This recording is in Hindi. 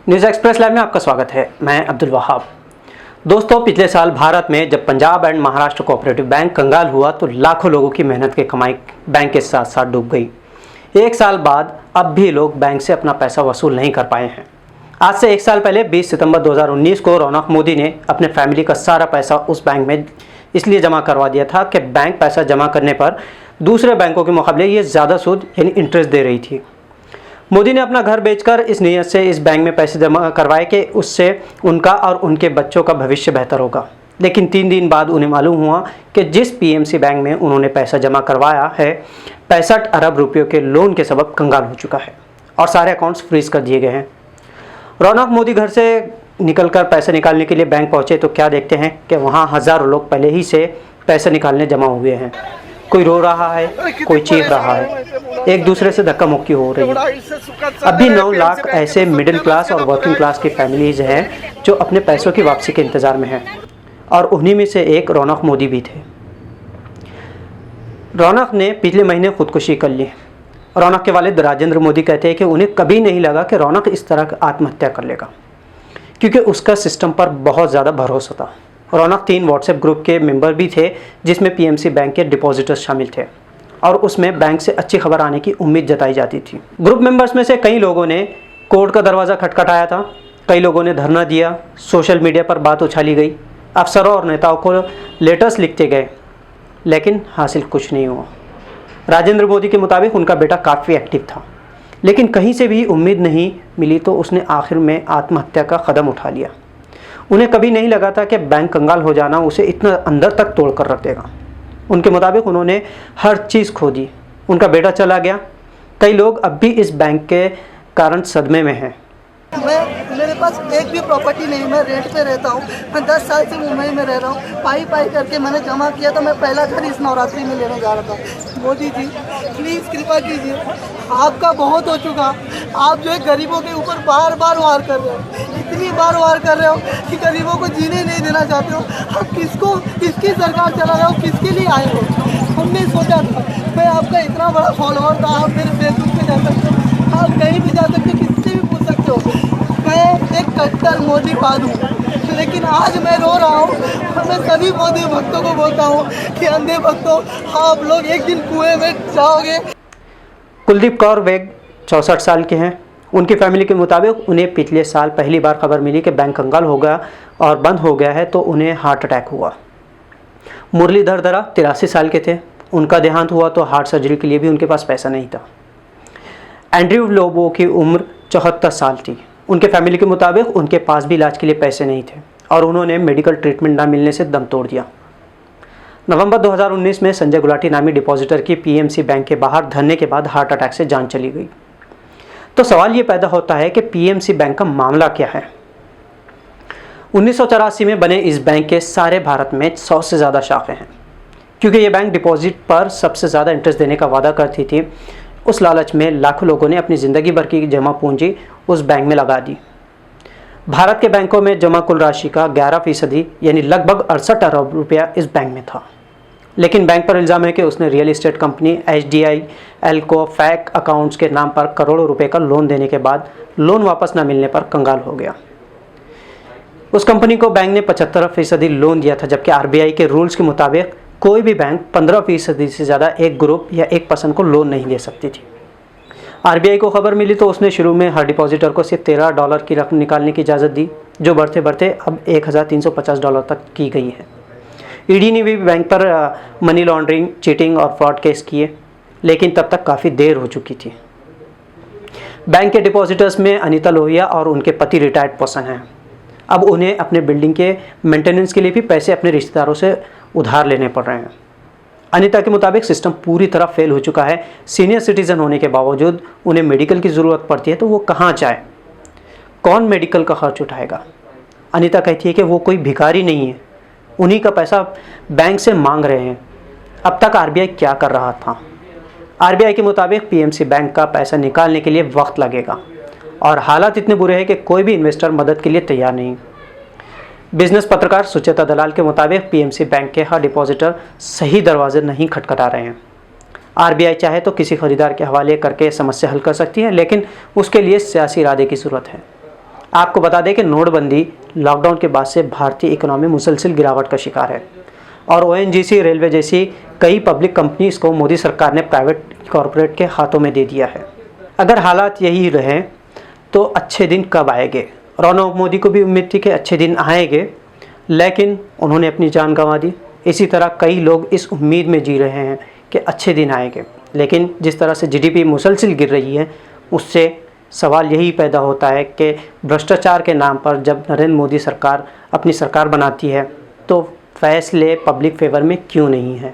न्यूज़ एक्सप्रेस लाइव में आपका स्वागत है। मैं अब्दुल वहाब। दोस्तों, पिछले साल भारत में जब Punjab and Maharashtra cooperative bank कंगाल हुआ तो लाखों लोगों की मेहनत की कमाई बैंक के साथ साथ डूब गई। एक साल बाद अब भी लोग बैंक से अपना पैसा वसूल नहीं कर पाए हैं। आज से एक साल पहले 20 सितंबर 2019 को रौनक मोदी ने अपने फैमिली का सारा पैसा उस बैंक में इसलिए जमा करवा दिया था कि बैंक पैसा जमा करने पर दूसरे बैंकों के मुकाबले ये ज़्यादा सूद यानी इंटरेस्ट दे रही थी। मोदी ने अपना घर बेचकर इस नीयत से इस बैंक में पैसे जमा करवाए कि उससे उनका और उनके बच्चों का भविष्य बेहतर होगा। लेकिन 3 दिन बाद उन्हें मालूम हुआ कि जिस पीएमसी बैंक में उन्होंने पैसा जमा करवाया है 65 अरब रुपयों के लोन के सबब कंगाल हो चुका है और सारे अकाउंट्स फ्रीज कर दिए गए हैं। रौनक मोदी घर से निकलकर पैसे निकालने के लिए बैंक पहुंचे तो क्या देखते हैं कि वहां हज़ारों लोग पहले ही से पैसे निकालने जमा हुए हैं। कोई रो रहा है, कोई चीख रहा है, एक दूसरे से धक्का मुक्की हो रही है। अभी 9 लाख ऐसे मिडिल क्लास और वर्किंग क्लास की फैमिलीज हैं जो अपने पैसों की वापसी के इंतज़ार में हैं और उन्हीं में से एक रौनक मोदी भी थे। रौनक ने पिछले महीने खुदकुशी कर ली। रौनक के वालिद राजेंद्र मोदी कहते हैं कि उन्हें कभी नहीं लगा कि रौनक इस तरह आत्महत्या कर लेगा, क्योंकि उसका सिस्टम पर बहुत ज़्यादा भरोसा था। रौनक 3 व्हाट्सएप ग्रुप के मेंबर भी थे जिसमें पीएमसी बैंक के डिपॉजिटर्स शामिल थे और उसमें बैंक से अच्छी खबर आने की उम्मीद जताई जाती थी। ग्रुप मेंबर्स में से कई लोगों ने कोर्ट का दरवाज़ा खटखटाया था, कई लोगों ने धरना दिया, सोशल मीडिया पर बात उछाली गई, अफसरों और नेताओं को लेटर्स लिखते गए, लेकिन हासिल कुछ नहीं हुआ। राजेंद्र मोदी के मुताबिक उनका बेटा काफ़ी एक्टिव था, लेकिन कहीं से भी उम्मीद नहीं मिली तो उसने आखिर में आत्महत्या का कदम उठा लिया। उन्हें कभी नहीं लगा था कि बैंक कंगाल हो जाना उसे इतना अंदर तक तोड़ कर रख देगा। उनके मुताबिक उन्होंने हर चीज़ खो दी। उनका बेटा चला गया। कई लोग अब भी इस बैंक के कारण सदमे में हैं। मेरे पास एक भी प्रॉपर्टी नहीं, मैं रेंट पे रहता हूँ। मैं 10 साल से मुंबई में रह रहा हूँ। पाई करके मैंने जमा किया था। मैं पहला घर इस नवरात्रि में लेने जा रहा था। मोदी जी प्लीज़ कृपा कीजिए, आपका बहुत हो चुका। आप जो है गरीबों के ऊपर बार बार वार कर रहे हो, इतनी बार वार कर रहे हो कि गरीबों को जीने नहीं देना चाहते हो। आप किसकी सरकार चला रहे हो, किसके लिए आए हो? हमने सोचा था, मैं आपका इतना बड़ा फॉलोअर था, आप मेरे फेसबुक पे जा सकते हो, आप कहीं भी जा सकते हो, किससे भी पूछ सकते हो। मैं एक कट्टर मोदी पाद हूँ, लेकिन आज मैं रो रहा हूँ और मैं सभी मोदी भक्तों को बोलता हूँ कि अंधे भक्तों, आप लोग एक दिन कुएं में जाओगे। कुलदीप कौर वेग 64 साल के हैं। उनकी फैमिली के मुताबिक उन्हें पिछले साल पहली बार खबर मिली कि बैंक कंगाल हो गया और बंद हो गया है तो उन्हें हार्ट अटैक हुआ। मुरलीधर दरा 83 साल के थे। उनका देहांत हुआ तो हार्ट सर्जरी के लिए भी उनके पास पैसा नहीं था। एंड्रयू लोबो की उम्र 74 साल थी। उनके फैमिली के मुताबिक उनके पास भी इलाज के लिए पैसे नहीं थे और उन्होंने मेडिकल ट्रीटमेंट ना मिलने से दम तोड़ दिया। नवंबर 2019 में संजय गुलाटी नामी डिपॉजिटर की पीएमसी बैंक के बाहर धरने के बाद हार्ट अटैक से जान चली गई। तो सवाल ये पैदा होता है कि पीएमसी बैंक का मामला क्या है। 1984 में बने इस बैंक के सारे भारत में 100 से ज़्यादा शाखें हैं। क्योंकि ये बैंक डिपॉजिट पर सबसे ज़्यादा इंटरेस्ट देने का वादा करती थी, उस लालच में लाखों लोगों ने अपनी ज़िंदगी भर की जमा पूंजी उस बैंक में लगा दी। भारत के बैंकों में जमा कुल राशि का 11% यानी लगभग 68 अरब रुपया इस बैंक में था। लेकिन बैंक पर इल्ज़ाम है कि उसने रियल एस्टेट कंपनी HDIL को फेक अकाउंट्स के नाम पर करोड़ों रुपए का लोन देने के बाद लोन वापस न मिलने पर कंगाल हो गया। उस कंपनी को बैंक ने 75% लोन दिया था, जबकि RBI के रूल्स के मुताबिक कोई भी बैंक 15% से ज़्यादा एक ग्रुप या एक पर्सन को लोन नहीं दे सकती थी। RBI को खबर मिली तो उसने शुरू में हर डिपॉजिटर को सिर्फ $13 की रकम निकालने की इजाज़त दी, जो बढ़ते बढ़ते अब $1350 तक की गई है। ईडी ने भी बैंक पर मनी लॉन्ड्रिंग, चीटिंग और फ्रॉड केस किए, लेकिन तब तक काफ़ी देर हो चुकी थी। बैंक के डिपॉजिटर्स में अनीता लोहिया और उनके पति रिटायर्ड पर्सन हैं। अब उन्हें अपने बिल्डिंग के मेंटेनेंस के लिए भी पैसे अपने रिश्तेदारों से उधार लेने पड़ रहे हैं। अनीता के मुताबिक सिस्टम पूरी तरह फेल हो चुका है। सीनियर सिटीज़न होने के बावजूद उन्हें मेडिकल की ज़रूरत पड़ती है तो वो कहाँ जाए, कौन मेडिकल का खर्च उठाएगा। अनीता कहती है कि वो कोई भिखारी नहीं है, उन्हीं का पैसा बैंक से मांग रहे हैं। अब तक RBI क्या कर रहा था? RBI के मुताबिक पीएमसी बैंक का पैसा निकालने के लिए वक्त लगेगा और हालात इतने बुरे हैं कि कोई भी इन्वेस्टर मदद के लिए तैयार नहीं। बिजनेस पत्रकार सुचेता दलाल के मुताबिक पीएमसी बैंक के हर डिपॉजिटर सही दरवाजे नहीं खटखटा रहे हैं। RBI चाहे तो किसी खरीदार के हवाले करके समस्या हल कर सकती है, लेकिन उसके लिए सियासी इरादे की ज़रूरत है। आपको बता दें कि नोटबंदी लॉकडाउन के बाद से भारतीय इकोनॉमी मुसलसल गिरावट का शिकार है और ओएनजीसी, रेलवे जैसी कई पब्लिक कंपनीज को मोदी सरकार ने प्राइवेट कॉरपोरेट के हाथों में दे दिया है। अगर हालात यही रहे तो अच्छे दिन कब आएंगे? रौनक मोदी को भी उम्मीद थी कि अच्छे दिन आएंगे, लेकिन उन्होंने अपनी जान गंवा दी। इसी तरह कई लोग इस उम्मीद में जी रहे हैं कि अच्छे दिन आएंगे, लेकिन जिस तरह से जीडीपी मुसलसल गिर रही है उससे सवाल यही पैदा होता है कि भ्रष्टाचार के नाम पर जब नरेंद्र मोदी सरकार अपनी सरकार बनाती है तो फैसले पब्लिक फेवर में क्यों नहीं है।